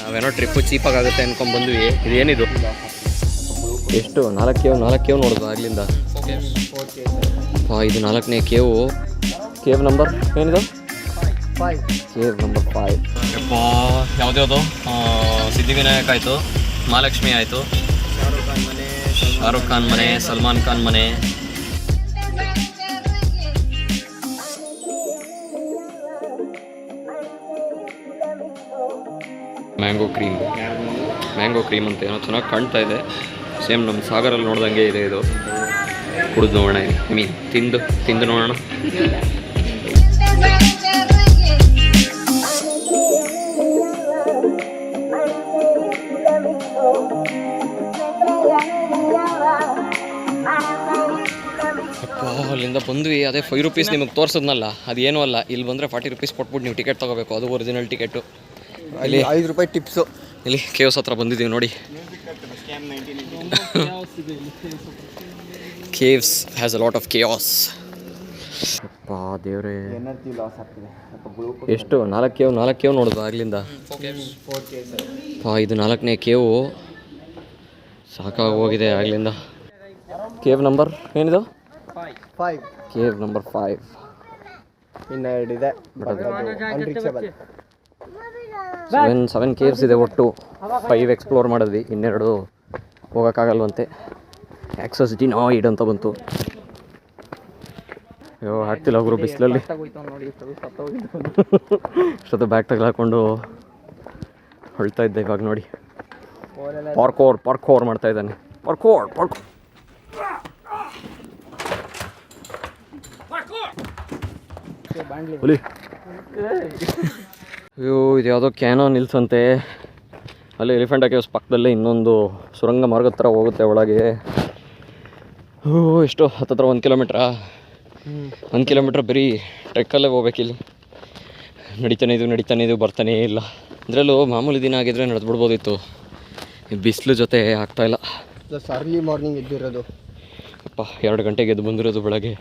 ನಾವೇನೋ ಟ್ರಿಪ್ಪು ಚೀಪಾಗುತ್ತೆ ಅನ್ಕೊಂಡ್ ಬಂದ್ವಿ. ಇದೇನಿದು ಎಷ್ಟು 4 ಕೇವ್ ನೋಡೋದು ಆಗ್ಲಿಂದ. ಇದು 4ನೇ ಕೇವ್ ನಂಬರ್ ಏನಿದು? Cave number 5. ಯಾವುದ್ಯಾವುದು ಸಿದ್ಧಿವಿನಾಯಕ ಆಯಿತು, ಮಹಾಲಕ್ಷ್ಮಿ ಆಯಿತು, ಶಾರುಖ್ ಖಾನ್ ಮನೆ, ಸಲ್ಮಾನ್ ಖಾನ್ ಮನೆ. ಮ್ಯಾಂಗೋ ಕ್ರೀಮ್ ಅಂತ ಏನೋ ಚೆನ್ನಾಗಿ ಕಾಣ್ತಾ ಇದೆ. ಸೇಮ್ ನಮ್ಮ ಸಾಗರಲ್ಲಿ ನೋಡ್ದಂಗೆ ಇದೆ ಇದು. ಕುಡಿದು ನೋಡೋಣ, ತಿಂದು ನೋಡೋಣ. ಅಲ್ಲಿಂದ ಬಂದ್ವಿ. ಅದೇ 5 ರೂಪೀಸ್ ನಿಮಗೆ ತೋರಿಸಿದ್ನಲ್ಲ, ಅದೇನೂ ಅಲ್ಲ. ಇಲ್ಲಿ ಬಂದರೆ 40 ರೂಪೀಸ್ ಕೊಟ್ಬಿಟ್ಟು ನೀವು ಟಿಕೆಟ್ ತೊಗೋಬೇಕು. ಅದು ಒರಿಜಿನಲ್ ಟಿಕೆಟು. ಇಲ್ಲಿ 5 ರೂಪಾಯಿ ಟಿಪ್ಸು. ಇಲ್ಲಿ ಕೇವ್ಸ್ ಹತ್ರ ಬಂದಿದ್ದೀವಿ ನೋಡಿ. Caves has a lot of chaos. ಅಪ್ಪ ದೇವ್ರೆ, ಎಷ್ಟು 4 ಕೇವ್ ನೋಡೋದು ಆಗ್ಲಿಂದ. ಇದು 4ನೇ ಕೇವು. ಸಾಕಾಗಿ ಹೋಗಿದೆ ಆಗ್ಲಿಂದ. ಕೇವ್ ನಂಬರ್ ಏನಿದು? 5. Cave number 5. ಇನ್ನೆರಡಿದೆ. 7 ಕೇವ್ಸ್ ಇದೆ ಒಟ್ಟು. 5 ಎಕ್ಸ್ಪ್ಲೋರ್ ಮಾಡಿದ್ವಿ, ಇನ್ನೆರಡು ಹೋಗೋಕ್ಕಾಗಲ್ವಂತೆ. ಆಕ್ಸಸ್ ಡಿನೈಡ್ ಅಂತ ಬಂತು. ಅಯ್ಯೋ ಆಗ್ತಿಲ್ಲ ಅವರು ಬಿಸಿಲಲ್ಲಿ. ಇಷ್ಟೊತ್ತು ಬ್ಯಾಗ್ ತಗಲಾಕೊಂಡು ಹೊಳ್ತಾ ಇದ್ದೆ. ಇವಾಗ ನೋಡಿ ಪಾರ್ಕೋರ್ ಮಾಡ್ತಾ ಇದ್ದಾನೆ. ಪಾರ್ಕೋರ್ ಅಯ್ಯೋ, ಇದು ಯಾವುದೋ ಕ್ಯಾನೋ ನಿಲ್ಸಂತೆ. ಅಲ್ಲಿ ಎಲಿಫೆಂಟ್ ಕೇವ್ಸ್ ಪಕ್ಕದಲ್ಲೇ ಇನ್ನೊಂದು ಸುರಂಗ ಮಾರ್ಗದ ಥರ ಹೋಗುತ್ತೆ ಒಳಗೆ. ಎಷ್ಟು ಹತ್ತತ್ರ 1 ಕಿಲೋಮೀಟ್ರಾ? 1 ಕಿಲೋಮೀಟ್ರ್ ಬರೀ ಟ್ರೆಕ್ಕಲ್ಲೇ ಹೋಗ್ಬೇಕಿಲ್ಲಿ. ನಡಿತಾನೆ ಇದು ಬರ್ತಾನೇ ಇಲ್ಲ. ಅದರಲ್ಲೂ ಮಾಮೂಲಿ ದಿನ ಆಗಿದ್ರೆ ನಡೆದ್ಬಿಡ್ಬೋದಿತ್ತು. ಬಿಸಿಲು ಜೊತೆ ಆಗ್ತಾಯಿಲ್ಲ. ಅರ್ಲಿ ಮಾರ್ನಿಂಗ್ ಎದ್ದಿರೋದು. ಅಪ್ಪ 2 ಗಂಟೆಗೆ ಎದ್ದು ಬಂದಿರೋದು ಬೆಳಗ್ಗೆ.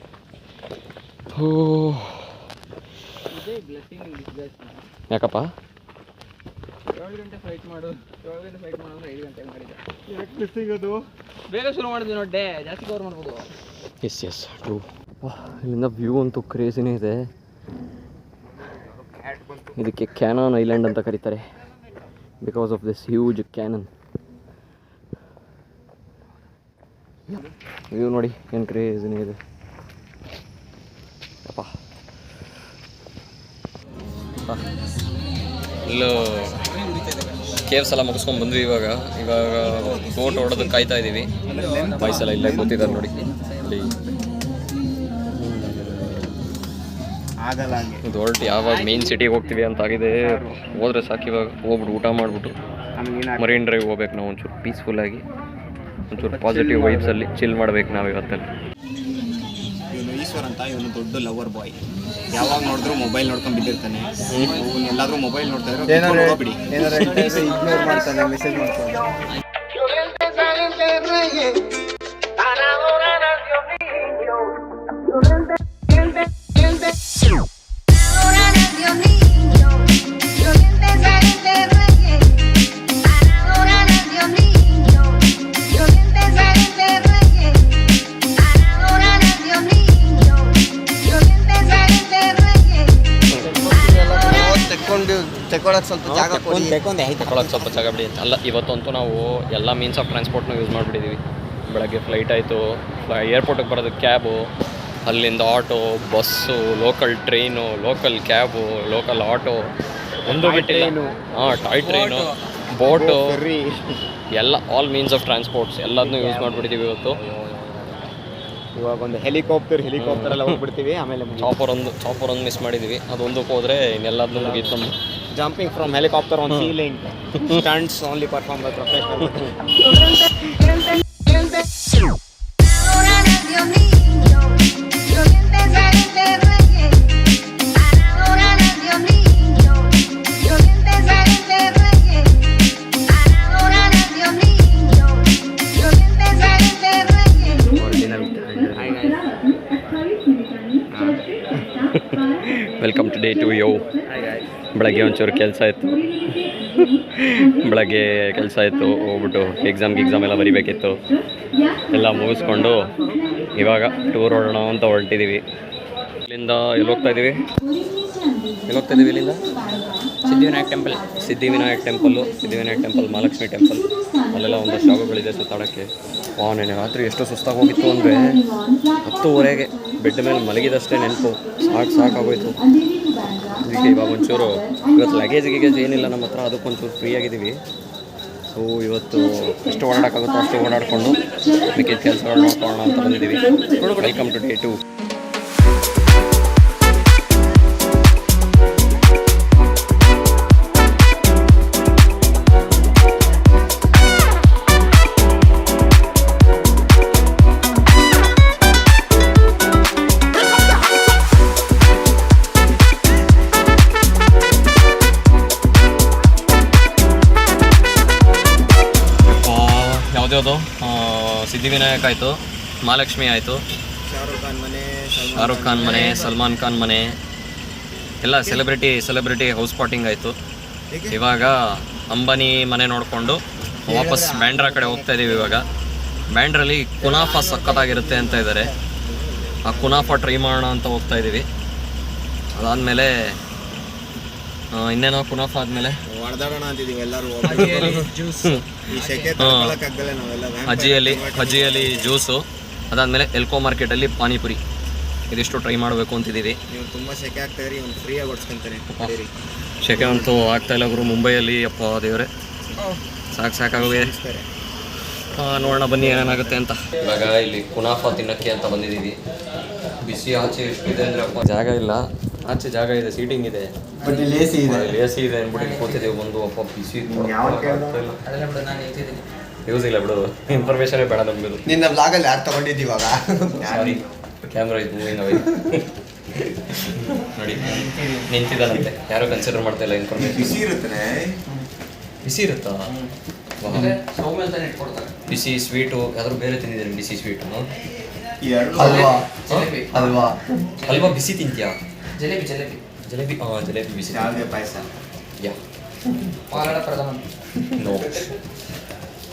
ಯಾಕಪ್ಪ 7 ಗಂಟೆ ಫ್ಲೈಟ್ ಮಾಡು 7 ಗಂಟೆ ಫ್ಲೈಟ್ ಮಾಡಿದ್ರೆ 5 ಗಂಟೆಗೆ ಮಾಡಿದ್ದೆ. ಅದು ಬೇಗ ಶುರು ಮಾಡಿದ್ವಿ ನೋಡಿ, ಜಾಸ್ತಿ ಕವರ್ ಮಾಡ್ಬೋದು. S true. ಇಲ್ಲಿಂದ ವ್ಯೂ ಅಂತೂ ಕ್ರೇಜಿನೇ ಇದೆ. ಇದಕ್ಕೆ ಕ್ಯಾನನ್ ಐಲ್ಯಾಂಡ್ ಅಂತ ಕರೀತಾರೆ, because of this huge cannon. View ನೋಡಿ ಏನು ಕ್ರೇಜಿನೇ ಇದೆ. ಅಪ್ಪ ಇಲ್ಲೂ ಕೇವ್ಸ್ ಎಲ್ಲ ಮುಗಿಸ್ಕೊಂಡು ಬಂದ್ವಿ. ಇವಾಗ ಬೋಟ್ ಹೊಡೋದಕ್ಕೆ ಕಾಯ್ತಾ ಇದ್ದೀವಿ. ಬಾಯ್ಸ್ ಎಲ್ಲ ಇಲ್ಲೇ ಕೂತಿದ್ದಾರೆ ನೋಡಿ. ಇದು ಹೊರಟು ಯಾವಾಗ ಮೇನ್ ಸಿಟಿಗೆ ಹೋಗ್ತೀವಿ ಅಂತ ಆಗಿದೆ. ಹೋದ್ರೆ ಸಾಕು. ಇವಾಗ ಹೋಗ್ಬಿಟ್ಟು ಊಟ ಮಾಡಿಬಿಟ್ಟು ಮರೀನ್ ಡ್ರೈವ್ ಹೋಗ್ಬೇಕು ನಾವು. ಒಂಚೂರು ಪೀಸ್ಫುಲ್ಲಾಗಿ, ಒಂಚೂರು ಪಾಸಿಟಿವ್ ವೈಬ್ಸಲ್ಲಿ ಚಿಲ್ ಮಾಡ್ಬೇಕು ನಾವು ಇವತ್ತಲ್ಲಿ. ಈಶ್ವರ್ ಅಂತ ಇವನು ದೊಡ್ಡ ಲವರ್ ಬಾಯ್. ಯಾವಾಗ ನೋಡಿದ್ರು ಮೊಬೈಲ್ ನೋಡ್ಕೊಂಡು ಬಿದ್ದಿರ್ತಾನೆ. ಎಲ್ಲಾದ್ರೂ ಮೊಬೈಲ್ ನೋಡ್ತಾ ಇದ್ರೆ ಹೋಗ್ಬಿಡಿ, ಇಗ್ನೋರ್ ಮಾಡ್ತಾನೆ, ಮೆಸೇಜ್ ಮಾಡ್ತಾನೆ. ತಗೊಳಕ್ಕೆ ಸ್ವಲ್ಪ ಜಾಗ ಬಿಡಿ ಅಲ್ಲ. ಇವತ್ತಂತೂ ನಾವು ಎಲ್ಲ ಮೀನ್ಸ್ ಆಫ್ ಟ್ರಾನ್ಸ್ಪೋರ್ಟ್ನ ಯೂಸ್ ಮಾಡಿಬಿಟ್ಟಿದ್ದೀವಿ. ಬೆಳಗ್ಗೆ ಫ್ಲೈಟ್ ಆಯಿತು, ಏರ್ಪೋರ್ಟಿಗೆ ಬರೋದಕ್ಕೆ ಕ್ಯಾಬು, ಅಲ್ಲಿಂದ auto, bus, local train, local cab, local auto, ಒಂದು ಬಿಟ್ಟಿಲ್ಲ. ಟಾಯ್ ಟ್ರೈನು, ಬೋಟು, ಎಲ್ಲ ಆಲ್ ಮೀನ್ಸ್ ಆಫ್ ಟ್ರಾನ್ಸ್ಪೋರ್ಟ್ಸ್ ಎಲ್ಲದನ್ನೂ ಯೂಸ್ ಮಾಡಿಬಿಟ್ಟಿದ್ದೀವಿ ಇವತ್ತು. ಇವಾಗ ಒಂದು ಹೆಲಿಕಾಪ್ಟರ್ ಎಲ್ಲ ಹೋಗ್ಬಿಡ್ತೀವಿ. ಆಮೇಲೆ ಚಾಪರ್ ಒಂದು ಮಿಸ್ ಮಾಡಿದ್ದೀವಿ. ಅದೊಂದಕ್ಕೆ ಹೋದರೆ ಇನ್ನೆಲ್ಲದನ್ನೂ ಮುಗೀತು ನಮ್ಮದು. Jumping from helicopter on ceiling. Stunts only performed by professionals. Welcome to day two yo. ಬೆಳಗ್ಗೆ ಒಂಚೂರು ಕೆಲಸ ಇತ್ತು, ಬೆಳಗ್ಗೆ ಕೆಲಸ ಇತ್ತು, ಹೋಗ್ಬಿಟ್ಟು ಎಕ್ಸಾಮ್ ಎಲ್ಲ ಬರಿಬೇಕಿತ್ತು. ಎಲ್ಲ ಮುಗಿಸ್ಕೊಂಡು ಇವಾಗ ಟೂರ್ ಹೊರಡೋಣ ಅಂತ ಹೊರಟಿದ್ದೀವಿ. ಇಲ್ಲಿಂದ ಎಲ್ಲಿ ಹೋಗ್ತಾ ಇದ್ದೀವಿ ಇಲ್ಲಿಂದ ಸಿದ್ಧಿವಿನಾಯಕ ಟೆಂಪಲ್ಲು, ಮಹಾಲಕ್ಷ್ಮಿ ಟೆಂಪಲ್, ಅಲ್ಲೆಲ್ಲ ಒಂದಷ್ಟು ಜಾಗಗಳಿದೆ ಸುತ್ತಾಡೋಕ್ಕೆ. ನೆನೆ ರಾತ್ರಿ ಎಷ್ಟು ಸುಸ್ತಾಗಿ ಹೋಗಿತ್ತು ಅಂದರೆ 10:30ಗೆ ಬೆಡ್ ಮೇಲೆ ಮಲಗಿದಷ್ಟೇ ನೆನಪು, ಸಾಕಾಗೋಯ್ತು. ಅದಕ್ಕೆ ಇವಾಗ ಒಂಚೂರು ಇವತ್ತು ಲಗೇಜ್ ಏನಿಲ್ಲ ನಮ್ಮ ಹತ್ರ, ಅದಕ್ಕೊಂಚೂರು ಫ್ರೀ ಆಗಿದ್ದೀವಿ. ಸೊ ಇವತ್ತು ಎಷ್ಟು ಓಡಾಡೋಕ್ಕಾಗುತ್ತೋ ಅಷ್ಟು ಓಡಾಡಿಕೊಂಡು ಮಿಕ್ಕಿದ ಕೆಲಸಗಳು ನೋಡ್ಕೊಳ್ಳೋಣ ಅಂತ ಬಂದಿದ್ದೀವಿ. Welcome to day 2. ಯಾವುದು ಸಿದ್ಧಿವಿನಾಯಕ ಆಯಿತು, ಮಹಾಲಕ್ಷ್ಮಿ ಆಯಿತು, ಶಾರುಖ್ ಖಾನ್ ಮನೆ, ಸಲ್ಮಾನ್ ಖಾನ್ ಮನೆ, ಎಲ್ಲ ಸೆಲೆಬ್ರಿಟಿ ಹೌಸ್ ಸ್ಪಾಟಿಂಗ್ ಆಯಿತು. ಇವಾಗ ಅಂಬಾನಿ ಮನೆ ನೋಡಿಕೊಂಡು ವಾಪಸ್ ಬ್ಯಾಂಡ್ರಾ ಕಡೆ ಹೋಗ್ತಾ ಇದ್ದೀವಿ. ಇವಾಗ ಬ್ಯಾಂಡ್ರಲ್ಲಿ ಕುನಾಫಾ ಸಖತ್ತಾಗಿರುತ್ತೆ ಅಂತ ಇದ್ದಾರೆ. ಆ ಕುನಾಫಾ ಟ್ರೈ ಮಾಡೋಣ ಅಂತ ಹೋಗ್ತಾ ಇದ್ದೀವಿ. ಅದಾದಮೇಲೆ ಇನ್ನೇನೋ ಕುನಾಫಾ ಆದಮೇಲೆ ಅಜ್ಜಿಯಲ್ಲಿ ಜ್ಯೂಸು, ಅದಾದಮೇಲೆ ಎಲ್ಕೋ ಮಾರ್ಕೆಟಲ್ಲಿ ಪಾನಿಪುರಿ, ಇದಿಷ್ಟು ಟ್ರೈ ಮಾಡಬೇಕು ಅಂತಿದ್ದೀವಿ. ಸೆಕೆ ಅಂತೂ ಆಗ್ತಾ ಇಲ್ಲ ಗುರು ಮುಂಬೈಯಲ್ಲಿ. ಅಪ್ಪ ದೇವರೇ, ಸಾಕಾಗೋಗಿದೆ. ನೋಡೋಣ ಬನ್ನಿ ಏನೇನಾಗುತ್ತೆ ಅಂತ. ಇವಾಗ ಇಲ್ಲಿ ಕುನಾಫಾ ತಿನ್ನಕ್ಕೆ ಅಂತ ಬಂದಿದ್ದೀವಿ. ಬಿಸಿ ಆಚೆ ಎಷ್ಟಿದೆ ಅಂದರೆ ಅಪ್ಪ ಜಾಗ ಇಲ್ಲ, ಆಚೆ ಜಾಗ ಇದೆ, ಸೀಟಿಂಗ್ ಇದೆ, ಬಟ್ ಇಲ್ಲಿ ಎ ಸಿ ಇದೆ ಅಂದ್ಬಿಟ್ಟು ಕೂತಿದ್ದೀವಿ. ಬಂದು ಅಪ್ಪ ಬಿಸಿ ಯೂಸ್ ಇಲ್ಲ ಬಿಡು, ಇನ್ಫಾರ್ಮೇಷನೇ ಬೇಡ ನಮ್ಗೆ. ನಿನ್ನ ಬ್ಲಾಗಲ್ಲಿ ಯಾರು ತಗೊಂಡಿದ್ದೀವಿ ಇವಾಗ? ಸಾರಿ, ಕ್ಯಾಮ್ರಾ ಇದು ಮೂವಿಂಗ್ ನೋಡಿ ನಿಂತಿದ್ದಾನಂತೆ, ಯಾರು ಕನ್ಸಿಡರ್ ಮಾಡ್ತಾ ಇಲ್ಲ ಇನ್ಫಾರ್ಮೇಷನ್. ಬಿಸಿ ಇರುತ್ತಾ? ಬಿಸಿ ಸ್ವೀಟು ಯಾವ್ದಾದ್ರು ಬೇರೆ ತಿಂದಿದ್ದೀನಿ. ಬಿಸಿ ಸ್ವೀಟು ಅಲ್ವಾ ಬಿಸಿ ತಿಂತೀಯಾ? ಜಲೇಬಿ ಬಿಸಿ. ಪಾಯಸ ನೋ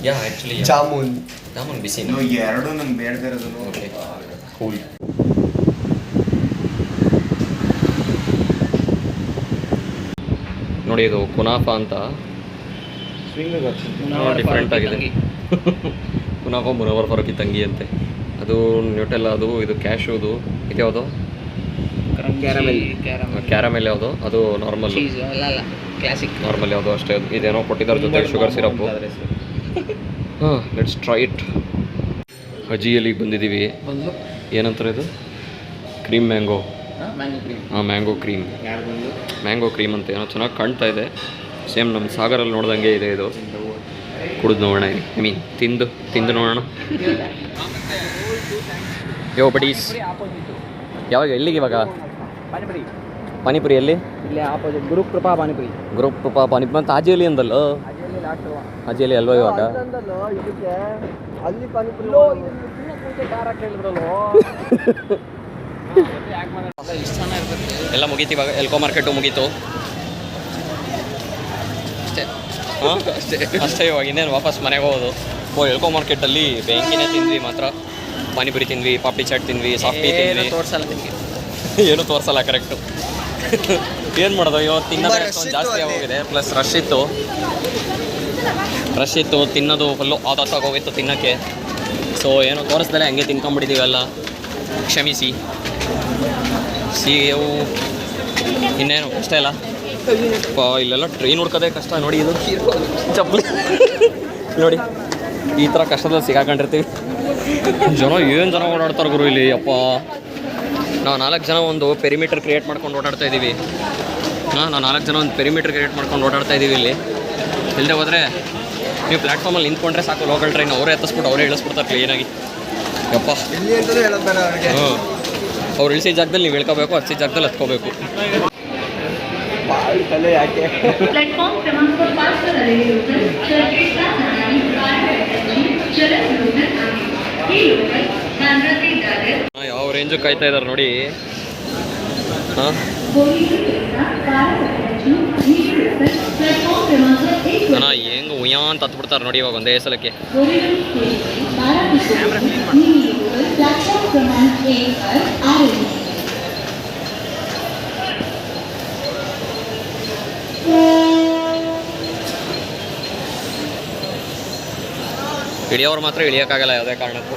ಯಾ ಆ್ಯಕ್ಚುಲಿ ಜಾಮೂನ್ ಬಿಸಿ ಎರಡು ನಂಗೆ ಬೇಡದೇ ಇರೋದು. Okay cool. ನೋಡಿ ಇದು ಕುನಾಫಾ ಅಂತ ಡಿಫ್ರೆಂಟ್ ಆಗಿದೆ. ಕುನಾಫಾ ಮುನವರ್ ಫಾರೂಕಿ ತಂಗಿ ಅಂತೆ. ಅದು ನ್ಯೂಟೆಲ್ಲ, ಅದು ಇದು ಕ್ಯಾಶೂದು, ಇದು ಯಾವುದು ಕ್ಯಾರಮೆಲ್ ಯಾವುದು, ಅದು ನಾರ್ಮಲ್ ಯಾವುದು ಅಷ್ಟೇ. ಇದೇನೋ ಕೊಟ್ಟಿದ್ದಾರೆ ಜೊತೆ sugar syrup. Let's try it. ಅಜ್ಜಿಯಲ್ಲಿ ಬಂದಿದ್ದೀವಿ. ಏನಂತಾರೆ ಇದು? Cream mango. ಮ್ಯಾಂಗೋ ಕ್ರೀಮ್ ಅಂತ ಏನೋ ಚೆನ್ನಾಗಿ ಕಾಣ್ತಾ ಇದೆ. ಸೇಮ್ ನಮ್ಮ ಸಾಗರಲ್ಲಿ ನೋಡ್ದಂಗೆ ಇದೆ. ಇದು ಕುಡಿದು ನೋಡೋಣ, ತಿಂದು ನೋಡೋಣ. ಯೋ ಬಡೀಸ್, ಯಾವಾಗ ಎಲ್ಲಿಗೆ ಇವಾಗ ಪಾನಿಪುರಿ ಎಲ್ಲಿ? ಗ್ರೂಪ್ ಕೃಪಾ ಪಾನಿಪುರಿ ಮತ್ತು ಆಜಿಯಲ್ಲಿ ಅಂದಲ್ಲ? ಆಜಿಯಲ್ಲಿ ಅಲ್ವಾ ಇವಾಗ? ಎಲ್ಲ ಮುಗೀತು ಇವಾಗ. ಎಲ್ಕೋ ಮಾರ್ಕೆಟು ಮುಗೀತು ಅಷ್ಟೇ. ಇವಾಗ ಇನ್ನೇನು ವಾಪಸ್ ಮನೆಗೆ ಹೋಗೋದು. ಎಲ್ಕೋ ಮಾರ್ಕೆಟಲ್ಲಿ ಬೆಂಕಿನೇ ತಿಂದ್ವಿ ಮಾತ್ರ. ಪಾನಿಪುರಿ ತಿಂದ್ವಿ, ಪಾಪಡಿ ಚಾಟ್ ತಿಂದ್ವಿ, ಸಾಫ್ಟ್ ಟೀ ತಿಂದ್ವಿ. ಏನೂ ತೋರಿಸಲ್ಲ ಕರೆಕ್ಟು. ಏನು ಮಾಡೋದು ಇವತ್ತು? ತಿನ್ನೋದು ಜಾಸ್ತಿ ಆಗೋಗಿದೆ, ಪ್ಲಸ್ ರಶ್ ಇತ್ತು. ತಿನ್ನೋದು ಫುಲ್ಲು ಆಗೋಗಿತ್ತು ತಿನ್ನೋಕ್ಕೆ. ಸೊ ಏನೋ ತೋರಿಸ್ದಲೇ ಹಂಗೆ ತಿನ್ಕೊಂಬಿಟ್ಟಿದ್ದೀವಿ ಎಲ್ಲ, ಕ್ಷಮಿಸಿ. ಇನ್ನೇನು ಅಷ್ಟೇ ಇಲ್ಲ. ಇಲ್ಲೆಲ್ಲ ಟ್ರೈನ್ ಹುಡ್ಕೋದೇ ಕಷ್ಟ. ನೋಡಿ ಇದು ಚಪ್ಪಲಿ ನೋಡಿ, ಈ ಥರ ಕಷ್ಟದಲ್ಲಿ ಸಿಗಾಕೊಂಡಿರ್ತೀವಿ. ಏನು ಜನ ಓಡಾಡ್ತಾರೆ ಗುರು ಇಲ್ಲಿ. ಅಪ್ಪ ನಾವು 4 ಜನ ಒಂದು ಪೆರಿಮೀಟರ್ ಕ್ರಿಯೇಟ್ ಮಾಡ್ಕೊಂಡು ಓಡಾಡ್ತಾ ಇದ್ದೀವಿ. ಇಲ್ಲಿ. ಇಲ್ಲದೆ ಹೋದರೆ ನೀವು ಪ್ಲ್ಯಾಟ್ಫಾರ್ಮಲ್ಲಿ ನಿಂತ್ಕೊಂಡ್ರೆ ಸಾಕು, ಲೋಕಲ್ ಟ್ರೈನ್ ಅವರೇ ಎತ್ತಿಸ್ಬಿಟ್ಟು ಅವರೇ ಇಳಿಸ್ಬಿಡ್ತಾರೆ ಕ್ಲೀನಾಗಿ. ಯಪ್ಪ ಅವ್ರು ಇಳಿಸಿದ ಜಾಗದಲ್ಲಿ ನೀವು ಇಳ್ಕೋಬೇಕು, ಹತ್ತಿದ ಜಾಗದಲ್ಲಿ ಹತ್ಕೋಬೇಕು. ಯಾವ ರೇಂಜು ಕಾಯ್ತಾ ಇದ್ದಾರೆ ನೋಡಿ. ಹಾಂ ಅಣ್ಣ ಹೆಂಗೆ ಉಯ್ಯಾ ಅಂತ ಹತ್ಬಿಡ್ತಾರೆ ನೋಡಿ ಇವಾಗ ಒಂದೇ ಸಲಕ್ಕೆ. ಇಳಿಯೋರು ಮಾತ್ರ ಇಳಿಯೋಕ್ಕಾಗಲ್ಲ ಯಾವುದೇ ಕಾರಣಕ್ಕೂ.